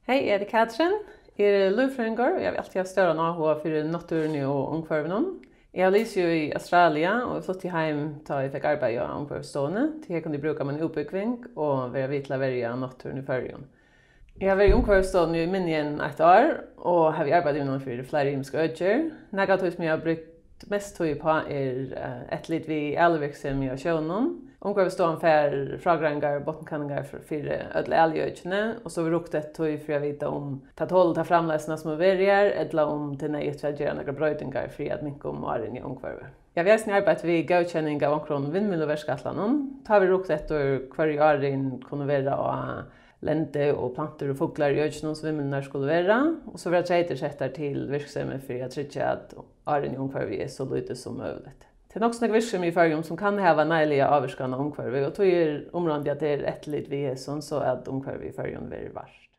Hej, jag heter Katrin. Jag är lövfröjningar och jag vill alltid ha större AHA för naturen och omkvarven. Jag lyser ju i Australien och flyttade hem då jag fick arbeta i omkvarvstående. Till jag kunde bruka min uppbyggning och vara vitla välja naturen i Färjön. Jag har varit i omkvarvstående i mindre än ett år och har arbetat inom för flera rimska ödjur. Något som jag har brukt mest tid på är ett litet vid älgverksamhet och sjönon. Omkvarvstående för fragrangar och bottenkanningar för ödla älgödjorna och så har vi rukt ett tid för att veta om att hålla framläsarna som verkar eller om det är nöjt för att göra några bröjningar för att minska om åren i omkvarvet. Jag vill också arbeta vid godkänning av omkring vindmilloverskatlanen. Tar vi rukt ett år kvar åren kunde vara lente och plantor och fåglar i ögonen som vindmillarna skulle vara. Och så vill jag träta till verksamhet för att trycka att åren i omkvarvet är så lite som möjligt. Det är också några verksamhet i Färjön som kan ha näliga avvarskande omkvarvet och då är området att det är ett litet vi är så att omkvarvet i Färjön är värst.